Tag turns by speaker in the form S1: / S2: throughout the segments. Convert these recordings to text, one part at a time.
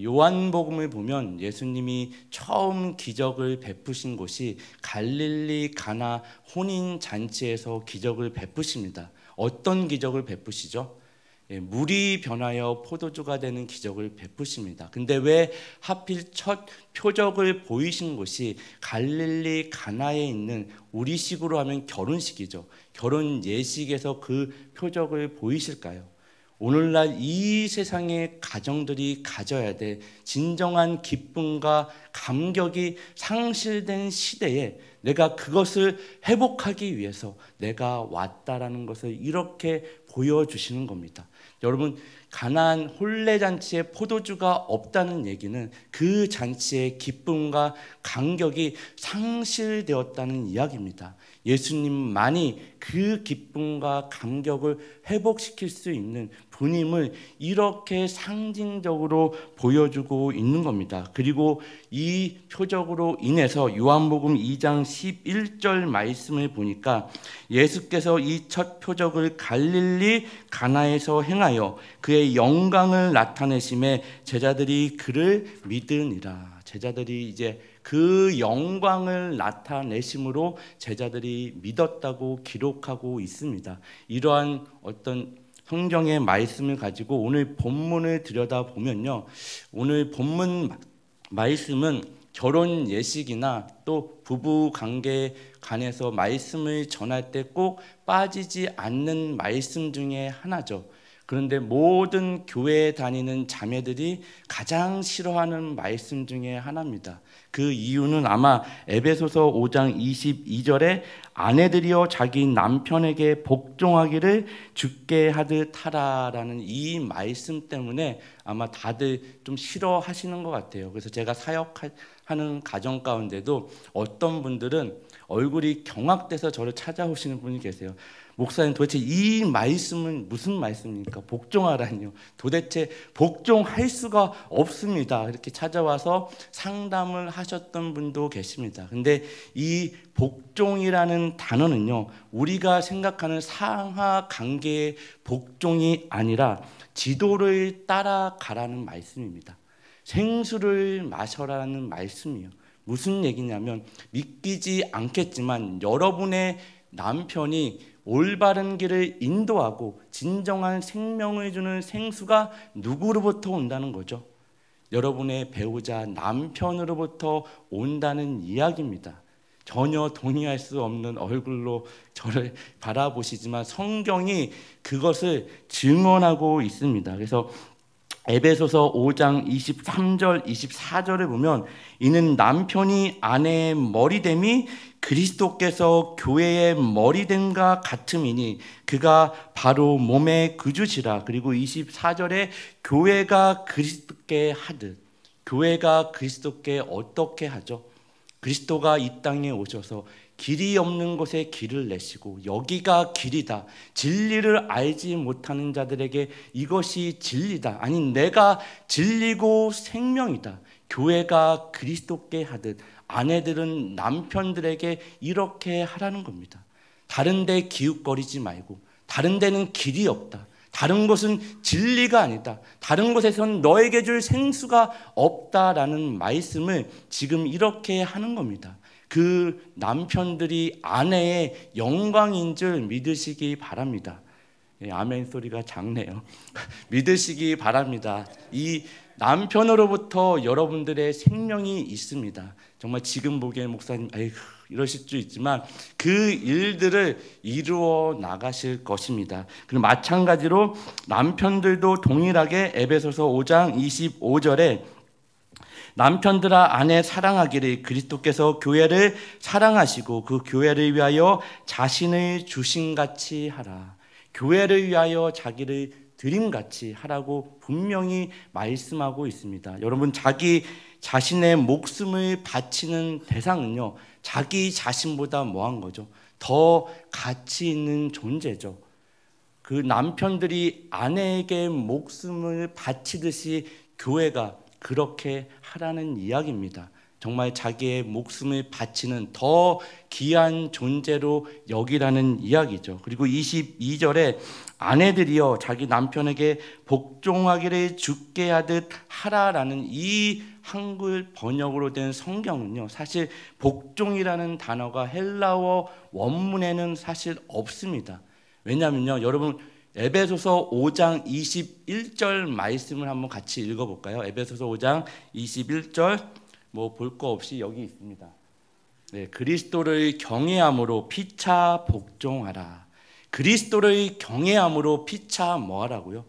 S1: 요한복음을 보면 예수님이 처음 기적을 베푸신 곳이 갈릴리 가나 혼인잔치에서 기적을 베푸십니다. 어떤 기적을 베푸시죠? 물이 변하여 포도주가 되는 기적을 베푸십니다. 근데 왜 하필 첫 표적을 보이신 곳이 갈릴리 가나에 있는 우리식으로 하면 결혼식이죠. 결혼 예식에서 그 표적을 보이실까요? 오늘날 이 세상의 가정들이 가져야 될 진정한 기쁨과 감격이 상실된 시대에 내가 그것을 회복하기 위해서 내가 왔다라는 것을 이렇게 보여주시는 겁니다. 여러분, 가나안 혼례잔치에 포도주가 없다는 얘기는 그 잔치의 기쁨과 감격이 상실되었다는 이야기입니다. 예수님만이 그 기쁨과 감격을 회복시킬 수 있는 분임을 이렇게 상징적으로 보여주고 있는 겁니다. 그리고 이 표적으로 인해서 요한복음 2장 11절 말씀을 보니까 예수께서 이 첫 표적을 갈릴리 가나에서 행하여 그의 영광을 나타내심에 제자들이 그를 믿으니라. 제자들이 이제 그 영광을 나타내심으로 제자들이 믿었다고 기록하고 있습니다. 이러한 어떤 성경의 말씀을 가지고 오늘 본문을 들여다보면요, 오늘 본문 말씀은 결혼 예식이나 또 부부 관계에 관해서 말씀을 전할 때 꼭 빠지지 않는 말씀 중에 하나죠. 그런데 모든 교회에 다니는 자매들이 가장 싫어하는 말씀 중에 하나입니다. 그 이유는 아마 에베소서 5장 22절에 아내들이여 자기 남편에게 복종하기를 주께 하듯 하라라는 이 말씀 때문에 아마 다들 좀 싫어하시는 것 같아요. 그래서 제가 사역하는 가정 가운데도 어떤 분들은 얼굴이 경악돼서 저를 찾아오시는 분이 계세요. 목사님, 도대체 이 말씀은 무슨 말씀입니까? 복종하라니요. 도대체 복종할 수가 없습니다. 이렇게 찾아와서 상담을 하셨던 분도 계십니다. 근데 이 복종이라는 단어는요, 우리가 생각하는 상하 관계의 복종이 아니라 지도를 따라가라는 말씀입니다. 생수를 마셔라는 말씀이에요. 무슨 얘기냐면 믿기지 않겠지만 여러분의 남편이 올바른 길을 인도하고 진정한 생명을 주는 생수가 누구로부터 온다는 거죠? 여러분의 배우자 남편으로부터 온다는 이야기입니다. 전혀 동의할 수 없는 얼굴로 저를 바라보시지만 성경이 그것을 증언하고 있습니다. 그래서 에베소서 5장 23절 24절을 보면 이는 남편이 아내의 머리됨이 그리스도께서 교회의 머리됨과 같음이니 그가 바로 몸의 구주시라. 그리고 24절에 교회가 그리스도께 하듯, 교회가 그리스도께 어떻게 하죠? 그리스도가 이 땅에 오셔서 길이 없는 곳에 길을 내시고 여기가 길이다, 진리를 알지 못하는 자들에게 이것이 진리다, 아니 내가 진리고 생명이다, 교회가 그리스도께 하듯 아내들은 남편들에게 이렇게 하라는 겁니다. 다른 데 기웃거리지 말고, 다른 데는 길이 없다, 다른 곳은 진리가 아니다, 다른 곳에선 너에게 줄 생수가 없다라는 말씀을 지금 이렇게 하는 겁니다. 그 남편들이 아내의 영광인 줄 믿으시기 바랍니다. 아멘 소리가 작네요. 믿으시기 바랍니다. 이 남편으로부터 여러분들의 생명이 있습니다. 정말 지금 보기엔 목사님 아이고 이러실 수 있지만 그 일들을 이루어 나가실 것입니다. 그리고 마찬가지로 남편들도 동일하게 에베소서 5장 25절에 남편들아 아내 사랑하기를 그리스도께서 교회를 사랑하시고 그 교회를 위하여 자신을 주신같이 하라. 교회를 위하여 자기를 드림같이 하라고 분명히 말씀하고 있습니다. 여러분, 자기 자신의 목숨을 바치는 대상은요, 자기 자신보다 뭐한 거죠? 더 가치 있는 존재죠. 그 남편들이 아내에게 목숨을 바치듯이 교회가 그렇게 하라는 이야기입니다. 정말 자기의 목숨을 바치는 더 귀한 존재로 여기라는 이야기죠. 그리고 22절에 아내들이여 자기 남편에게 복종하기를 주께 하듯 하라라는 이 한글 번역으로 된 성경은요, 사실 복종이라는 단어가 헬라어 원문에는 사실 없습니다. 왜냐하면요, 여러분 에베소서 5장 21절 말씀을 한번 같이 읽어볼까요? 에베소서 5장 21절 뭐 볼 거 없이 여기 있습니다. 네, 그리스도를 경외함으로 피차 복종하라. 그리스도를 경외함으로 피차 뭐하라고요?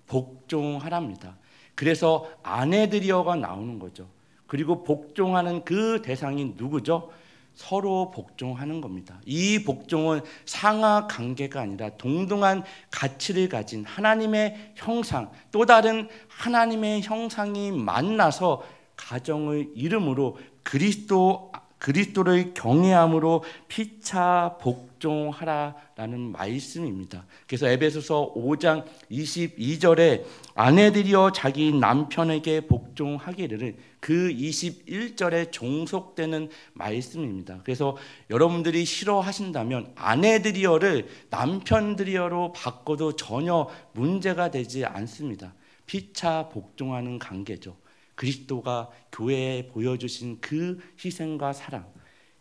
S1: 복종하랍니다. 그래서 아내들이여가 나오는 거죠. 그리고 복종하는 그 대상이 누구죠? 서로 복종하는 겁니다. 이 복종은 상하 관계가 아니라 동등한 가치를 가진 하나님의 형상, 또 다른 하나님의 형상이 만나서 가정을 이름으로 그리스도를 경외함으로 피차 복종하라라는 말씀입니다. 그래서 에베소서 5장 22절에 아내들이여 자기 남편에게 복종하기를 그 21절에 종속되는 말씀입니다. 그래서 여러분들이 싫어하신다면 아내들이여를 남편들이여로 바꿔도 전혀 문제가 되지 않습니다. 피차 복종하는 관계죠. 그리스도가 교회에 보여주신 그 희생과 사랑,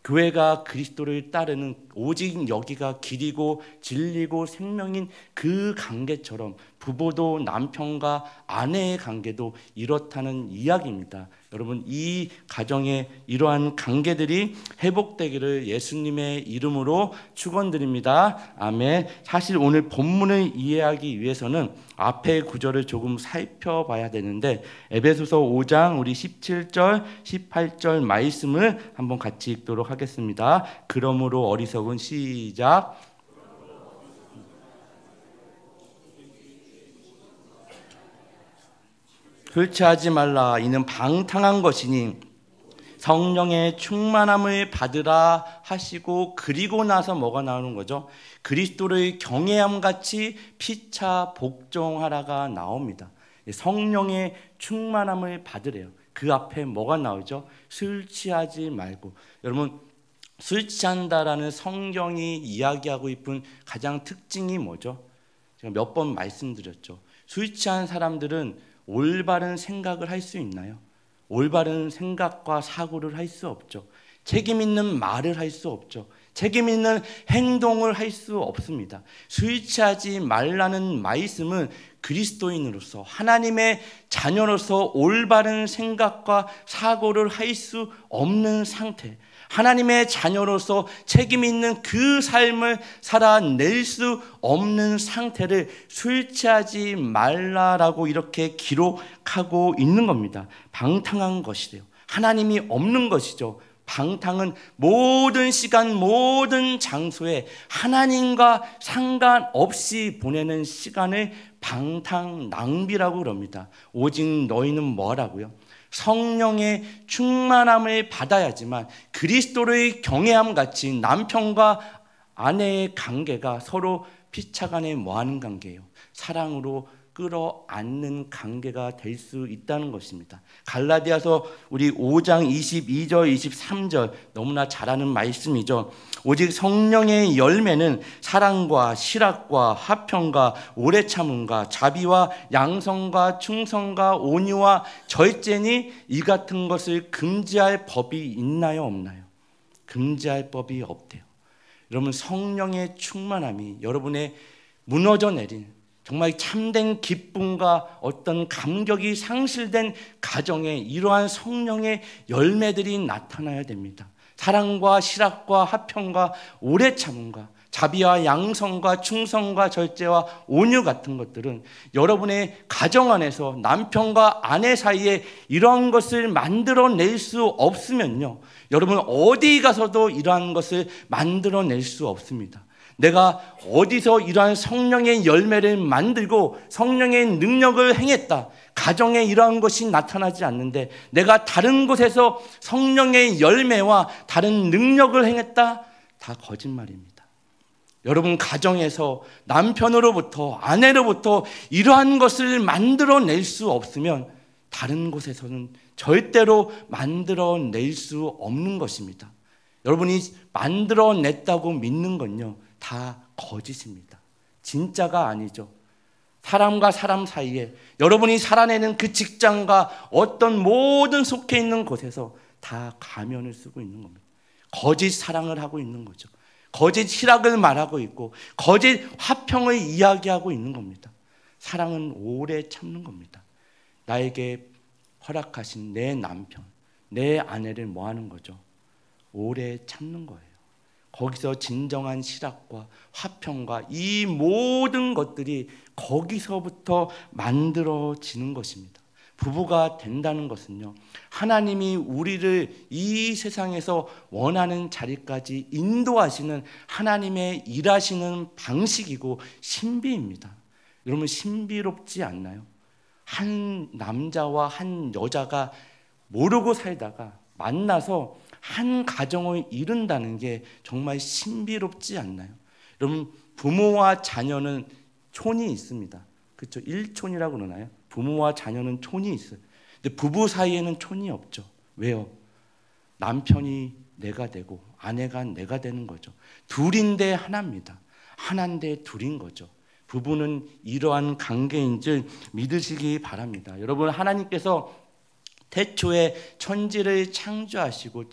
S1: 교회가 그리스도를 따르는 오직 여기가 길이고 진리고 생명인 그 관계처럼 부부도 남편과 아내의 관계도 이렇다는 이야기입니다. 여러분, 이 가정에 이러한 관계들이 회복되기를 예수님의 이름으로 축원드립니다. 아멘. 사실 오늘 본문을 이해하기 위해서는 앞의 구절을 조금 살펴봐야 되는데 에베소서 5장 우리 17절, 18절 말씀을 한번 같이 읽도록 하겠습니다. 그러므로 어리석은 시작. 그렇지 하지 말라. 이는 방탕한 것이니 성령의 충만함을 받으라 하시고 그리고 나서 뭐가 나오는 거죠? 그리스도를 경외함 같이 피차 복종하라가 나옵니다. 성령의 충만함을 받으래요. 그 앞에 뭐가 나오죠? 술 취하지 말고. 여러분, 술 취한다라는 성경이 이야기하고 있는 가장 특징이 뭐죠? 제가 몇 번 말씀드렸죠. 술 취한 사람들은 올바른 생각을 할 수 있나요? 올바른 생각과 사고를 할 수 없죠. 책임 있는 말을 할 수 없죠. 책임 있는 행동을 할 수 없습니다. 술 취하지 말라는 말씀은 그리스도인으로서 하나님의 자녀로서 올바른 생각과 사고를 할 수 없는 상태, 하나님의 자녀로서 책임 있는 그 삶을 살아낼 수 없는 상태를 술 취하지 말라라고 이렇게 기록하고 있는 겁니다. 방탕한 것이래요. 하나님이 없는 것이죠. 방탕은 모든 시간, 모든 장소에 하나님과 상관없이 보내는 시간을 방탕 낭비라고 그럽니다. 오직 너희는 뭐라고요? 성령의 충만함을 받아야지만 그리스도를 경외함 같이 남편과 아내의 관계가 서로 피차간에 뭐하는 관계예요? 사랑으로 끌어안는 관계가 될 수 있다는 것입니다. 갈라디아서 우리 5장 22절 23절 너무나 잘 아는 말씀이죠. 오직 성령의 열매는 사랑과 실학과 화평과 오래 참음과 자비와 양성과 충성과 온유와 절제니 이 같은 것을 금지할 법이 있나요, 없나요? 금지할 법이 없대요. 여러분, 성령의 충만함이 여러분의 무너져 내린 정말 참된 기쁨과 어떤 감격이 상실된 가정에 이러한 성령의 열매들이 나타나야 됩니다. 사랑과 실학과 화평과 오래 참음과 자비와 양성과 충성과 절제와 온유 같은 것들은 여러분의 가정 안에서 남편과 아내 사이에 이러한 것을 만들어낼 수 없으면요, 여러분 어디 가서도 이러한 것을 만들어낼 수 없습니다. 내가 어디서 이러한 성령의 열매를 만들고 성령의 능력을 행했다, 가정에 이러한 것이 나타나지 않는데 내가 다른 곳에서 성령의 열매와 다른 능력을 행했다, 다 거짓말입니다. 여러분, 가정에서 남편으로부터 아내로부터 이러한 것을 만들어낼 수 없으면 다른 곳에서는 절대로 만들어낼 수 없는 것입니다. 여러분이 만들어냈다고 믿는 건요, 다 거짓입니다. 진짜가 아니죠. 사람과 사람 사이에 여러분이 살아내는 그 직장과 어떤 모든 속해 있는 곳에서 다 가면을 쓰고 있는 겁니다. 거짓 사랑을 하고 있는 거죠. 거짓 희락을 말하고 있고 거짓 화평을 이야기하고 있는 겁니다. 사랑은 오래 참는 겁니다. 나에게 허락하신 내 남편, 내 아내를 뭐 하는 거죠? 오래 참는 거예요. 거기서 진정한 희락과 화평과 이 모든 것들이 거기서부터 만들어지는 것입니다. 부부가 된다는 것은요, 하나님이 우리를 이 세상에서 원하는 자리까지 인도하시는 하나님의 일하시는 방식이고 신비입니다. 여러분, 신비롭지 않나요? 한 남자와 한 여자가 모르고 살다가 만나서 한 가정을 이룬다는 게 정말 신비롭지 않나요? 여러분, 부모와 자녀는 촌이 있습니다. 그렇죠? 일촌이라고 그러나요? 부모와 자녀는 촌이 있어요. 근데 부부 사이에는 촌이 없죠. 왜요? 남편이 내가 되고 아내가 내가 되는 거죠. 둘인데 하나입니다. 하나인데 둘인 거죠. 부부는 이러한 관계인 줄 믿으시기 바랍니다. 여러분, 하나님께서 태초에 천지를 창조하시고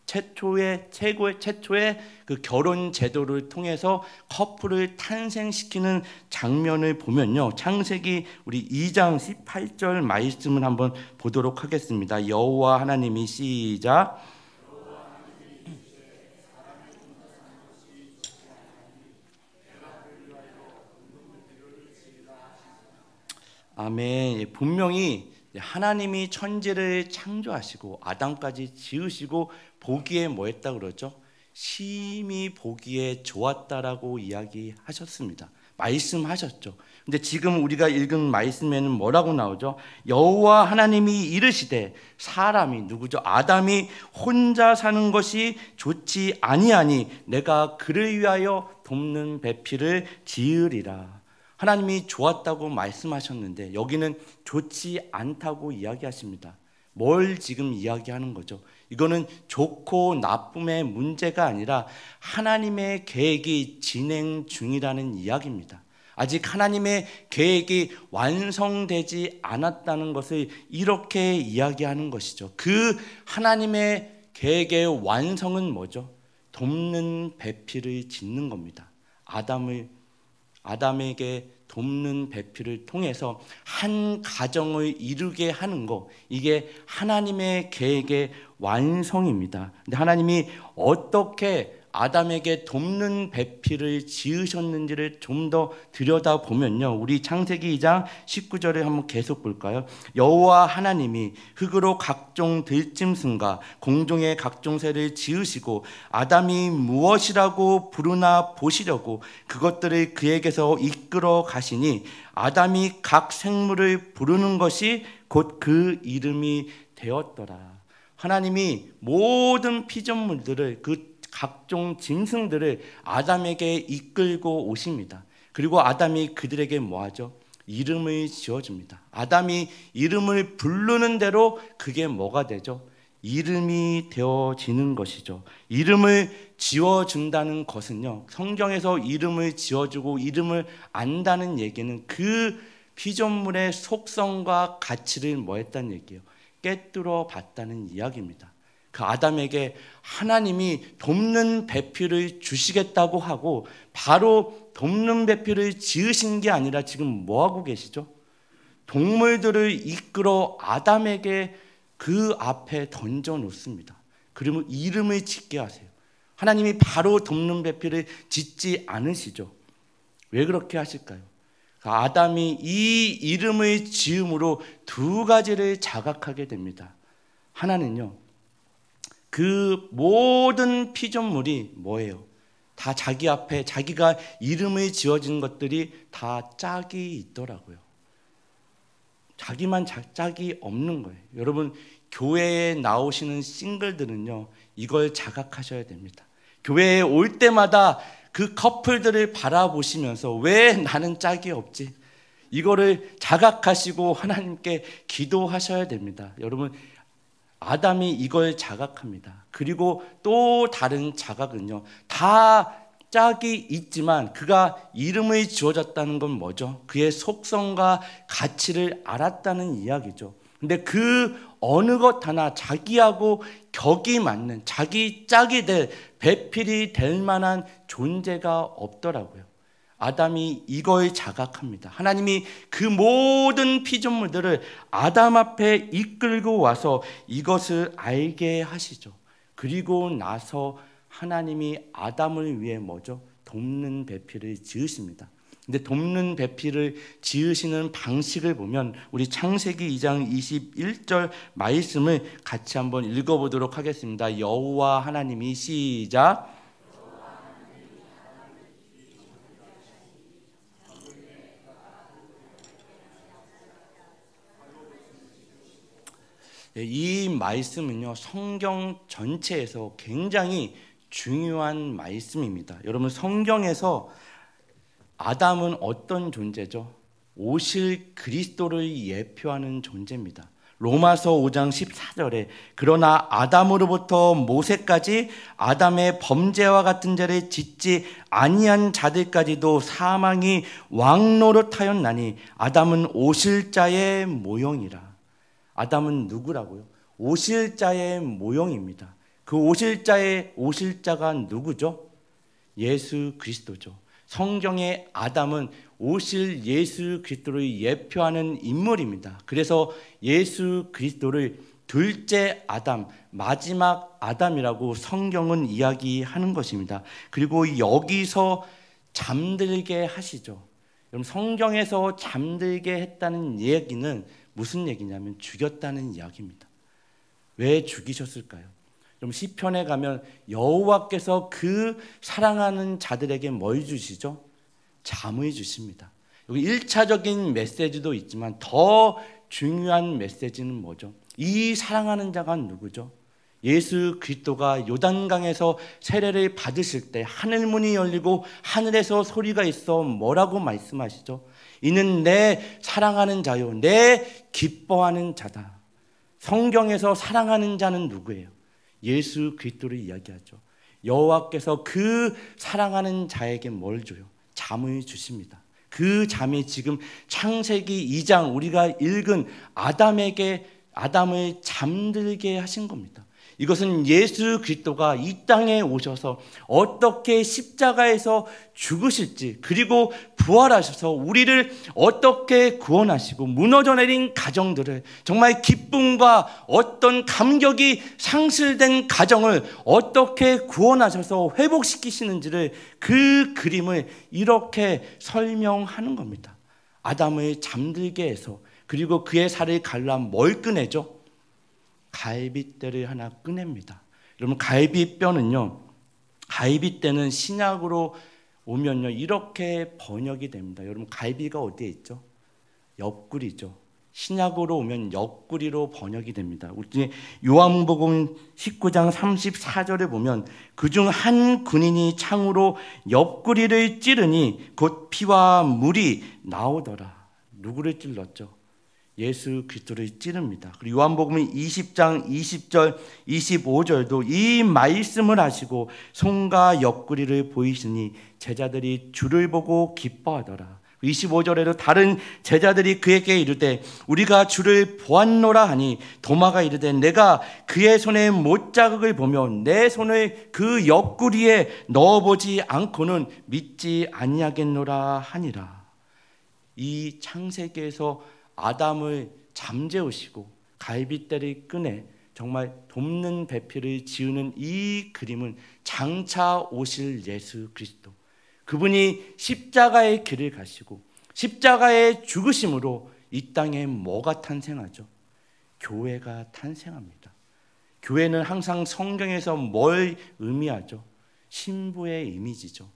S1: 최초의 그 결혼 제도를 통해서 커플을 탄생시키는 장면을 보면요, 창세기 우리 2장 18절 말씀을 한번 보도록 하겠습니다. 여호와 하나님이 시작. 아멘. 분명히 하나님이 천지를 창조하시고 아담까지 지으시고 보기에 뭐 했다 그러죠? 심히 보기에 좋았다라고 이야기하셨습니다. 말씀하셨죠. 근데 지금 우리가 읽은 말씀에는 뭐라고 나오죠? 여호와 하나님이 이르시되, 사람이 누구죠? 아담이 혼자 사는 것이 좋지 아니하니 내가 그를 위하여 돕는 배필을 지으리라. 하나님이 좋았다고 말씀하셨는데 여기는 좋지 않다고 이야기하십니다. 뭘 지금 이야기하는 거죠? 이거는 좋고 나쁨의 문제가 아니라 하나님의 계획이 진행 중이라는 이야기입니다. 아직 하나님의 계획이 완성되지 않았다는 것을 이렇게 이야기하는 것이죠. 그 하나님의 계획의 완성은 뭐죠? 돕는 배필을 짓는 겁니다. 아담에게 돕는 배필을 통해서 한 가정을 이루게 하는 것, 이게 하나님의 계획의 완성입니다. 근데 하나님이 어떻게 아담에게 돕는 배필을 지으셨는지를 좀 더 들여다보면요, 우리 창세기 2장 19절을 한번 계속 볼까요? 여호와 하나님이 흙으로 각종 들짐승과 공중의 각종 새를 지으시고 아담이 무엇이라고 부르나 보시려고 그것들을 그에게서 이끌어 가시니 아담이 각 생물을 부르는 것이 곧 그 이름이 되었더라. 하나님이 모든 피조물들을, 그 각종 짐승들을 아담에게 이끌고 오십니다. 그리고 아담이 그들에게 뭐하죠? 이름을 지어줍니다. 아담이 이름을 부르는 대로 그게 뭐가 되죠? 이름이 되어지는 것이죠. 이름을 지어준다는 것은요, 성경에서 이름을 지어주고 이름을 안다는 얘기는 그 피조물의 속성과 가치를 뭐 했다는 얘기예요? 깨뜨려 봤다는 이야기입니다. 그 아담에게 하나님이 돕는 배필을 주시겠다고 하고 바로 돕는 배필을 지으신 게 아니라 지금 뭐 하고 계시죠? 동물들을 이끌어 아담에게 그 앞에 던져 놓습니다. 그러면 이름을 짓게 하세요. 하나님이 바로 돕는 배필을 짓지 않으시죠. 왜 그렇게 하실까요? 아담이 이 이름을 지음으로 두 가지를 자각하게 됩니다. 하나는요, 그 모든 피조물이 뭐예요? 다 자기 앞에 자기가 이름을 지어진 것들이 다 짝이 있더라고요. 자기만 짝이 없는 거예요. 여러분, 교회에 나오시는 싱글들은요, 이걸 자각하셔야 됩니다. 교회에 올 때마다 그 커플들을 바라보시면서 왜 나는 짝이 없지? 이거를 자각하시고 하나님께 기도하셔야 됩니다. 여러분, 아담이 이걸 자각합니다. 그리고 또 다른 자각은요, 다 짝이 있지만 그가 이름을 지어졌다는 건 뭐죠? 그의 속성과 가치를 알았다는 이야기죠. 근데 그 어느 것 하나 자기하고 격이 맞는, 자기 짝이 될, 배필이 될 만한 존재가 없더라고요. 아담이 이걸 자각합니다. 하나님이 그 모든 피조물들을 아담 앞에 이끌고 와서 이것을 알게 하시죠. 그리고 나서 하나님이 아담을 위해 뭐죠? 돕는 배필을 지으십니다. 근데 돕는 배필을 지으시는 방식을 보면 우리 창세기 2장 21절 말씀을 같이 한번 읽어보도록 하겠습니다. 여호와 하나님이 시작. 이 말씀은요, 성경 전체에서 굉장히 중요한 말씀입니다. 여러분, 성경에서 아담은 어떤 존재죠? 오실 그리스도를 예표하는 존재입니다. 로마서 5장 14절에 그러나 아담으로부터 모세까지 아담의 범죄와 같은 죄를 짓지 아니한 자들까지도 사망이 왕노릇하였나니 아담은 오실 자의 모형이라. 아담은 누구라고요? 오실 자의 모형입니다. 그 오실 자가 누구죠? 예수 그리스도죠. 성경의 아담은 오실 예수 그리스도를 예표하는 인물입니다. 그래서 예수 그리스도를 둘째 아담, 마지막 아담이라고 성경은 이야기하는 것입니다. 그리고 여기서 잠들게 하시죠. 여러분, 성경에서 잠들게 했다는 얘기는 무슨 얘기냐면 죽였다는 이야기입니다. 왜 죽이셨을까요? 여러분, 시편에 가면 여호와께서 그 사랑하는 자들에게 뭘 주시죠? 잠을 주십니다. 여기 1차적인 메시지도 있지만 더 중요한 메시지는 뭐죠? 이 사랑하는 자가 누구죠? 예수 그리스도가 요단강에서 세례를 받으실 때 하늘 문이 열리고 하늘에서 소리가 있어 뭐라고 말씀하시죠? 이는 내 사랑하는 자요, 내 기뻐하는 자다. 성경에서 사랑하는 자는 누구예요? 예수 그리스도를 이야기하죠. 여호와께서 그 사랑하는 자에게 뭘 줘요? 잠을 주십니다. 그 잠이 지금 창세기 2장 우리가 읽은 아담을 잠들게 하신 겁니다. 이것은 예수 그리스도가 이 땅에 오셔서 어떻게 십자가에서 죽으실지, 그리고 부활하셔서 우리를 어떻게 구원하시고 무너져 내린 가정들을, 정말 기쁨과 어떤 감격이 상실된 가정을 어떻게 구원하셔서 회복시키시는지를, 그 그림을 이렇게 설명하는 겁니다. 아담을 잠들게 해서, 그리고 그의 살을 갈라 뭘 꺼내죠? 갈빗대를 하나 꺼냅니다. 여러분, 갈빗뼈는요, 갈빗대는 신약으로 오면요 이렇게 번역이 됩니다. 여러분, 갈비가 어디에 있죠? 옆구리죠. 신약으로 오면 옆구리로 번역이 됩니다. 우리 요한복음 19장 34절에 보면 그중 한 군인이 창으로 옆구리를 찌르니 곧 피와 물이 나오더라. 누구를 찔렀죠? 예수 그리스도를 찌릅니다. 그리고 요한복음 20장 20절 25절도 이 말씀을 하시고 손과 옆구리를 보이시니 제자들이 주를 보고 기뻐하더라. 25절에도 다른 제자들이 그에게 이르되 우리가 주를 보았노라 하니 도마가 이르되 내가 그의 손에 못자국을 보며 내 손을 그 옆구리에 넣어보지 않고는 믿지 아니하겠노라 하니라. 이 창세기에서 아담을 잠재우시고 갈빗대를 꺼내 정말 돕는 배필을 지으는 이 그림은 장차 오실 예수 그리스도, 그분이 십자가의 길을 가시고 십자가의 죽으심으로 이 땅에 뭐가 탄생하죠? 교회가 탄생합니다. 교회는 항상 성경에서 뭘 의미하죠? 신부의 이미지죠.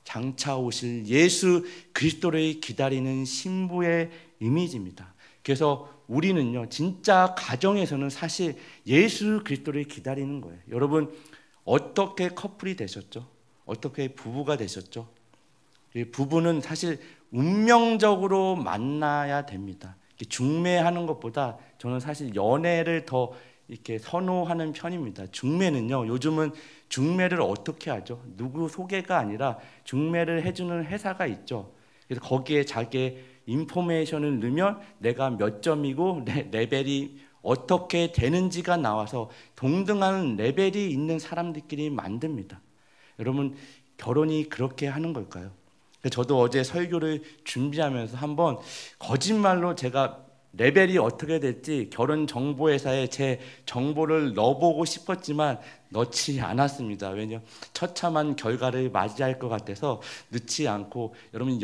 S1: 장차 오실 예수 그리스도를 기다리는 신부의 이미지입니다. 그래서 우리는요, 진짜 가정에서는 사실 예수 그리스도를 기다리는 거예요. 여러분, 어떻게 커플이 되셨죠? 어떻게 부부가 되셨죠? 부부는 사실 운명적으로 만나야 됩니다. 중매하는 것보다 저는 사실 연애를 더 이렇게 선호하는 편입니다. 중매는요, 요즘은 중매를 어떻게 하죠? 누구 소개가 아니라 중매를 해주는 회사가 있죠. 그래서 거기에 자기의 인포메이션을 넣으면 내가 몇 점이고 내 레벨이 어떻게 되는지가 나와서 동등한 레벨이 있는 사람들끼리 만듭니다. 여러분, 결혼이 그렇게 하는 걸까요? 저도 어제 설교를 준비하면서 한번 거짓말로 제가 레벨이 어떻게 될지 결혼 정보회사에 제 정보를 넣어보고 싶었지만 넣지 않았습니다. 왜냐하면 처참한 결과를 맞이할 것 같아서 넣지 않고, 여러분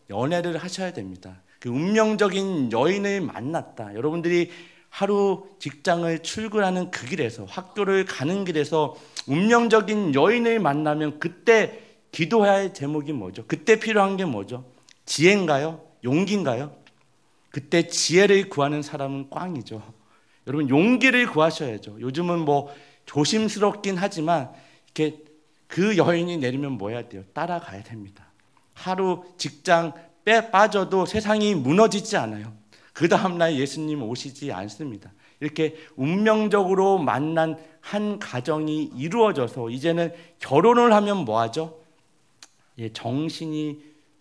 S1: 연애를 하셔야 됩니다. 그 운명적인 여인을 만났다. 여러분들이 하루 직장을 출근하는 그 길에서, 학교를 가는 길에서 운명적인 여인을 만나면 그때 기도해야 할 제목이 뭐죠? 그때 필요한 게 뭐죠? 지혜인가요? 용기인가요? 그때 지혜를 구하는 사람은 꽝이죠. 여러분, 용기를 구하셔야죠. 요즘은 뭐 조심스럽긴 하지만 이렇게 그 여인이 내리면 뭐 해야 돼요? 따라가야 됩니다. 하루 직장 빠져도 세상이 무너지지 않아요. 그 다음날 예수님 오시지 않습니다. 이렇게 운명적으로 만난 한 가정이 이루어져서 이제는 결혼을 하면 뭐 하죠? 정신이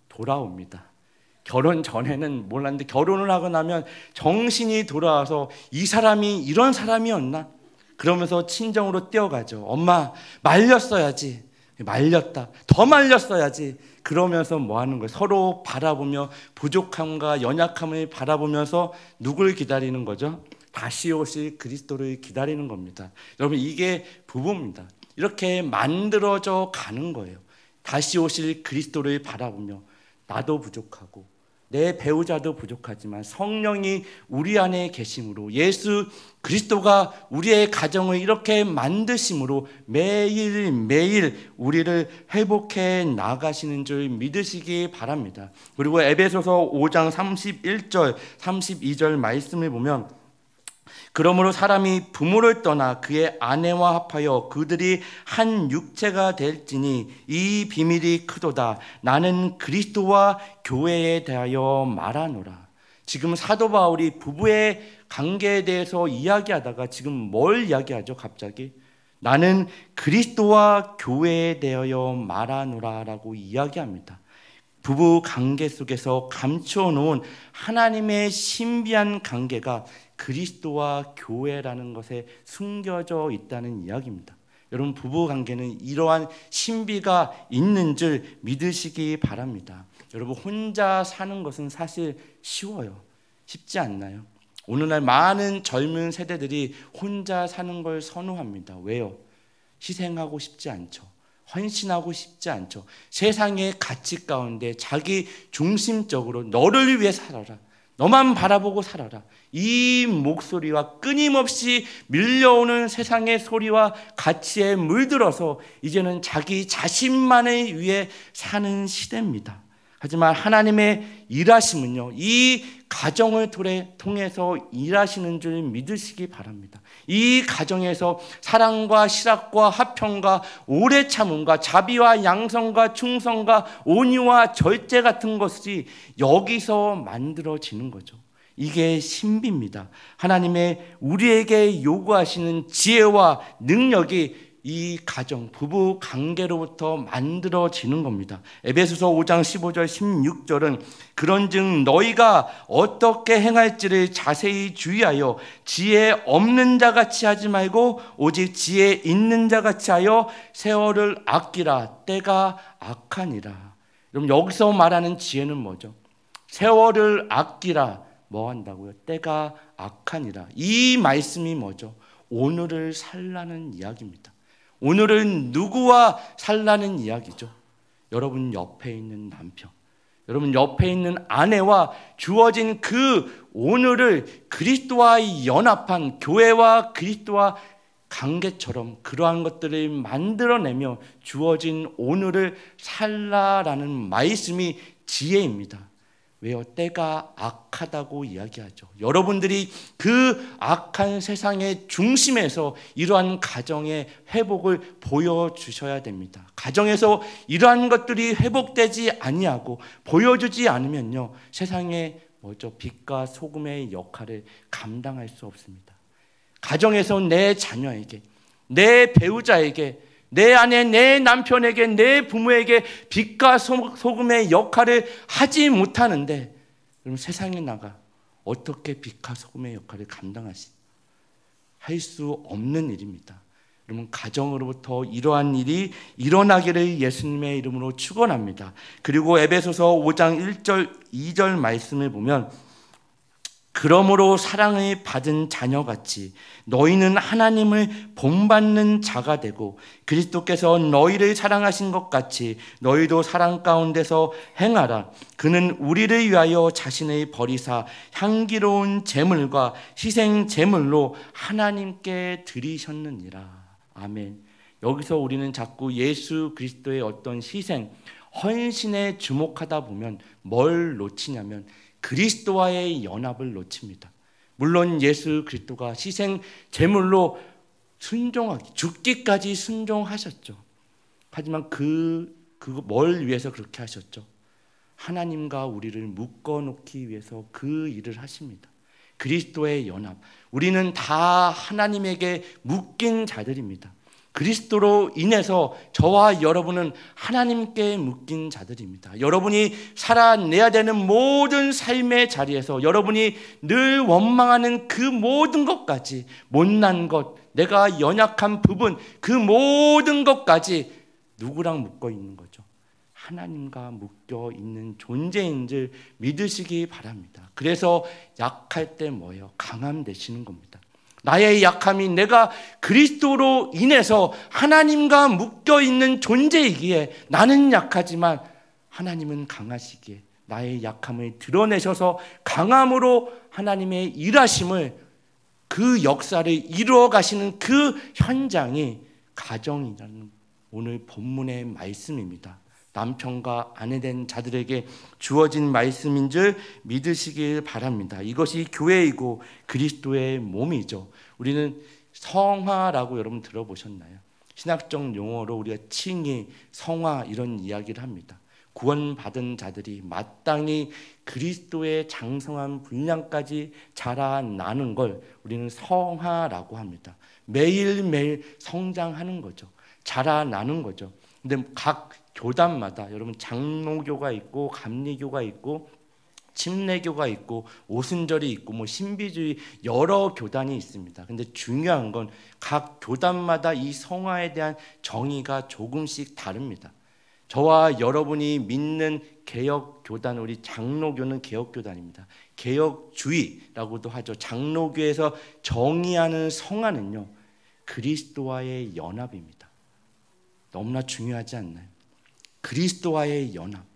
S1: 돌아옵니다. 결혼 전에는 몰랐는데 결혼을 하고 나면 정신이 돌아와서 이 사람이 이런 사람이었나? 그러면서 친정으로 뛰어가죠. 엄마, 말렸어야지. 말렸다. 더 말렸어야지. 그러면서 뭐 하는 거예요? 서로 바라보며 부족함과 연약함을 바라보면서 누굴 기다리는 거죠? 다시 오실 그리스도를 기다리는 겁니다. 여러분, 이게 부부입니다. 이렇게 만들어져 가는 거예요. 다시 오실 그리스도를 바라보며 나도 부족하고 내 배우자도 부족하지만 성령이 우리 안에 계심으로, 예수 그리스도가 우리의 가정을 이렇게 만드심으로 매일매일 우리를 회복해 나가시는 줄 믿으시기 바랍니다. 그리고 에베소서 5장 31절 32절 말씀을 보면, 그러므로 사람이 부모를 떠나 그의 아내와 합하여 그들이 한 육체가 될지니 이 비밀이 크도다. 나는 그리스도와 교회에 대하여 말하노라. 지금 사도 바울이 부부의 관계에 대해서 이야기하다가 지금 뭘 이야기하죠? 갑자기 나는 그리스도와 교회에 대하여 말하노라라고 이야기합니다. 부부 관계 속에서 감추어 놓은 하나님의 신비한 관계가 그리스도와 교회라는 것에 숨겨져 있다는 이야기입니다. 여러분, 부부 관계는 이러한 신비가 있는 줄 믿으시기 바랍니다. 여러분, 혼자 사는 것은 사실 쉬워요. 쉽지 않나요? 오늘날 많은 젊은 세대들이 혼자 사는 걸 선호합니다. 왜요? 희생하고 싶지 않죠. 헌신하고 싶지 않죠. 세상의 가치 가운데 자기 중심적으로 너를 위해 살아라, 너만 바라보고 살아라, 이 목소리와 끊임없이 밀려오는 세상의 소리와 가치에 물들어서 이제는 자기 자신만을 위해 사는 시대입니다. 하지만 하나님의 일하심은요, 이 가정을 통해서 일하시는 줄 믿으시기 바랍니다. 이 가정에서 사랑과 실학과 화평과 오래 참음과 자비와 양성과 충성과 온유와 절제 같은 것이 여기서 만들어지는 거죠. 이게 신비입니다. 하나님의 우리에게 요구하시는 지혜와 능력이 이 가정, 부부 관계로부터 만들어지는 겁니다. 에베소서 5장 15절 16절은 그런즉 너희가 어떻게 행할지를 자세히 주의하여 지혜 없는 자같이 하지 말고 오직 지혜 있는 자같이 하여 세월을 아끼라. 때가 악하니라. 그럼 여기서 말하는 지혜는 뭐죠? 세월을 아끼라. 뭐 한다고요? 때가 악하니라. 이 말씀이 뭐죠? 오늘을 살라는 이야기입니다. 오늘은 누구와 살라는 이야기죠? 여러분 옆에 있는 남편, 여러분 옆에 있는 아내와 주어진 그 오늘을 그리스도와 연합한 교회와 그리스도와 관계처럼 그러한 것들을 만들어내며 주어진 오늘을 살라라는 말씀이 지혜입니다. 왜요? 때가 악하다고 이야기하죠. 여러분들이 그 악한 세상의 중심에서 이러한 가정의 회복을 보여주셔야 됩니다. 가정에서 이러한 것들이 회복되지 아니하고 보여주지 않으면요, 세상에 빛과 소금의 역할을 감당할 수 없습니다. 가정에서 내 자녀에게, 내 배우자에게, 내 아내, 내 남편에게, 내 부모에게 빛과 소금의 역할을 하지 못하는데, 그럼 세상에 나가 어떻게 빛과 소금의 역할을 할 수 없는 일입니다. 여러분, 가정으로부터 이러한 일이 일어나기를 예수님의 이름으로 축원합니다. 그리고 에베소서 5장 1절 2절 말씀을 보면, 그러므로 사랑을 받은 자녀같이 너희는 하나님을 본받는 자가 되고 그리스도께서 너희를 사랑하신 것 같이 너희도 사랑 가운데서 행하라. 그는 우리를 위하여 자신을 버리사 향기로운 제물과 희생 제물로 하나님께 드리셨느니라. 아멘. 여기서 우리는 자꾸 예수 그리스도의 어떤 희생, 헌신에 주목하다 보면 뭘 놓치냐면 그리스도와의 연합을 놓칩니다. 물론 예수 그리스도가 희생 제물로 죽기까지 순종하셨죠. 하지만 뭘 위해서 그렇게 하셨죠? 하나님과 우리를 묶어놓기 위해서 그 일을 하십니다. 그리스도의 연합. 우리는 다 하나님에게 묶인 자들입니다. 그리스도로 인해서 저와 여러분은 하나님께 묶인 자들입니다. 여러분이 살아내야 되는 모든 삶의 자리에서 여러분이 늘 원망하는 그 모든 것까지, 못난 것, 내가 연약한 부분, 그 모든 것까지 누구랑 묶어 있는 거죠? 하나님과 묶여 있는 존재인 줄 믿으시기 바랍니다. 그래서 약할 때 뭐예요? 강함 되시는 겁니다. 나의 약함이 내가 그리스도로 인해서 하나님과 묶여있는 존재이기에 나는 약하지만 하나님은 강하시기에 나의 약함을 드러내셔서 강함으로 하나님의 일하심을, 그 역사를 이루어 가시는 그 현장이 가정이라는 오늘 본문의 말씀입니다. 남편과 아내된 자들에게 주어진 말씀인 줄 믿으시길 바랍니다. 이것이 교회이고 그리스도의 몸이죠. 우리는 성화라고 여러분 들어보셨나요? 신학적 용어로 우리가 칭의, 성화 이런 이야기를 합니다. 구원받은 자들이 마땅히 그리스도의 장성한 분량까지 자라나는 걸 우리는 성화라고 합니다. 매일매일 성장하는 거죠. 자라나는 거죠. 근데 각 교단마다 여러분 장로교가 있고 감리교가 있고 침례교가 있고 오순절이 있고 신비주의 여러 교단이 있습니다. 근데 중요한 건 각 교단마다 이 성화에 대한 정의가 조금씩 다릅니다. 저와 여러분이 믿는 개혁교단, 우리 장로교는 개혁교단입니다. 개혁주의라고도 하죠. 장로교에서 정의하는 성화는요, 그리스도와의 연합입니다. 너무나 중요하지 않나요? 그리스도와의 연합.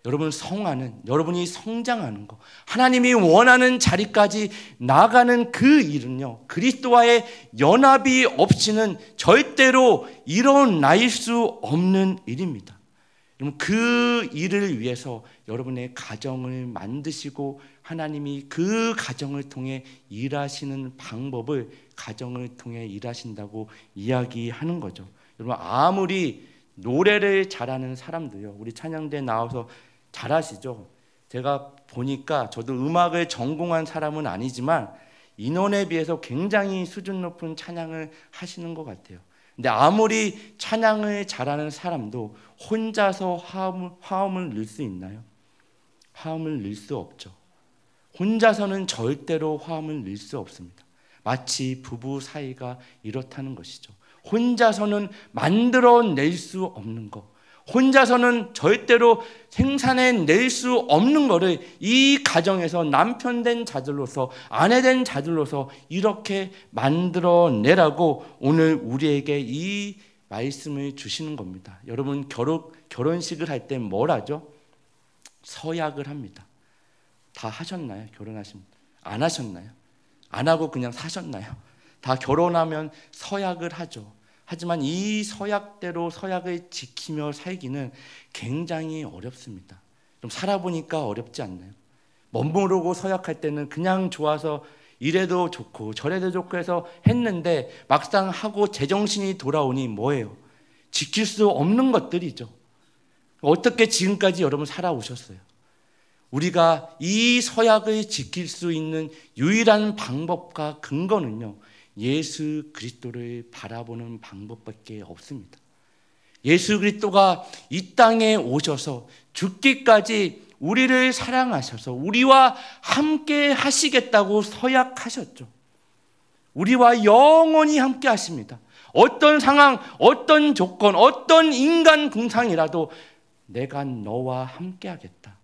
S1: 여러분, 성화는 여러분이 성장하는 거, 하나님이 원하는 자리까지 나가는 그 일은요, 그리스도와의 연합이 없이는 절대로 일어날 수 없는 일입니다. 여러분, 그 일을 위해서 여러분의 가정을 만드시고 하나님이 그 가정을 통해 일하시는 방법을 가정을 통해 일하신다고 이야기하는 거죠. 여러분, 아무리 노래를 잘하는 사람도요, 우리 찬양대에 나와서 잘하시죠. 제가 보니까 저도 음악을 전공한 사람은 아니지만 인원에 비해서 굉장히 수준 높은 찬양을 하시는 것 같아요. 근데 아무리 찬양을 잘하는 사람도 혼자서 화음을 넣을 수 있나요? 화음을 넣을 수 없죠. 혼자서는 절대로 화음을 넣을 수 없습니다. 마치 부부 사이가 이렇다는 것이죠. 혼자서는 만들어낼 수 없는 것, 혼자서는 절대로 생산해낼 수 없는 것을 이 가정에서 남편 된 자들로서, 아내 된 자들로서 이렇게 만들어내라고 오늘 우리에게 이 말씀을 주시는 겁니다. 여러분, 결혼식을 할 때 뭘 하죠? 서약을 합니다. 다 하셨나요? 결혼하신 분? 안 하셨나요? 안 하고 그냥 사셨나요? 다 결혼하면 서약을 하죠. 하지만 이 서약대로 서약을 지키며 살기는 굉장히 어렵습니다. 좀 살아보니까 어렵지 않나요? 멋모르고 서약할 때는 그냥 좋아서 이래도 좋고 저래도 좋고 해서 했는데 막상 하고 제정신이 돌아오니 뭐예요? 지킬 수 없는 것들이죠. 어떻게 지금까지 여러분 살아오셨어요? 우리가 이 서약을 지킬 수 있는 유일한 방법과 근거는요, 예수 그리스도를 바라보는 방법밖에 없습니다. 예수 그리스도가 이 땅에 오셔서 죽기까지 우리를 사랑하셔서 우리와 함께 하시겠다고 서약하셨죠. 우리와 영원히 함께 하십니다. 어떤 상황, 어떤 조건, 어떤 인간 궁상이라도 내가 너와 함께 하겠다.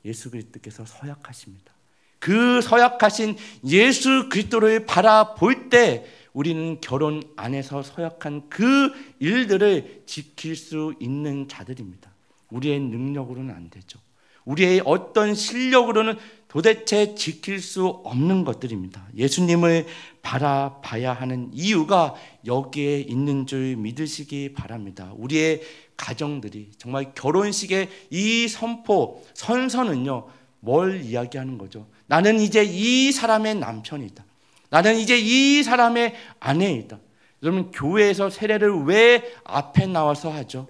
S1: 예수 그리스도께서 서약하십니다. 그 서약하신 예수 그리스도를 바라볼 때 우리는 결혼 안에서 서약한 그 일들을 지킬 수 있는 자들입니다. 우리의 능력으로는 안 되죠. 우리의 어떤 실력으로는 도대체 지킬 수 없는 것들입니다. 예수님을 바라봐야 하는 이유가 여기에 있는 줄 믿으시기 바랍니다. 우리의 가정들이 정말 결혼식의 이 선서는요, 뭘 이야기하는 거죠? 나는 이제 이 사람의 남편이다. 나는 이제 이 사람의 아내이다. 여러분, 교회에서 세례를 왜 앞에 나와서 하죠?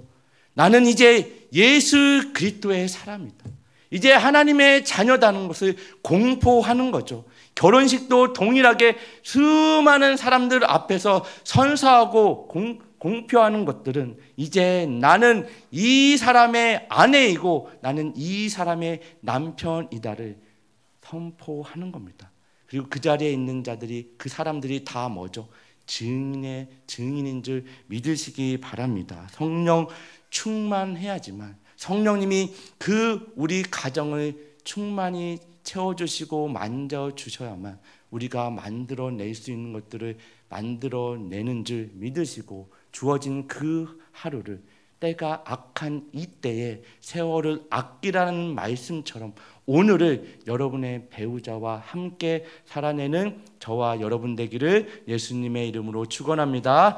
S1: 나는 이제 예수 그리스도의 사람이다. 이제 하나님의 자녀다는 것을 공포하는 거죠. 결혼식도 동일하게 수많은 사람들 앞에서 선서하고 공표하는 것들은 이제 나는 이 사람의 아내이고 나는 이 사람의 남편이다를 선포하는 겁니다. 그리고 그 자리에 있는 자들이, 그 사람들이 다 뭐죠? 증인인 줄 믿으시기 바랍니다. 성령 충만해야지만, 성령님이 그 우리 가정을 충만히 채워주시고 만져주셔야만 우리가 만들어낼 수 있는 것들을 만들어내는 줄 믿으시고, 주어진 그 하루를, 때가 악한 이때에 세월을 아끼라는 말씀처럼 오늘을 여러분의 배우자와 함께 살아내는 저와 여러분 되기를 예수님의 이름으로 축원합니다.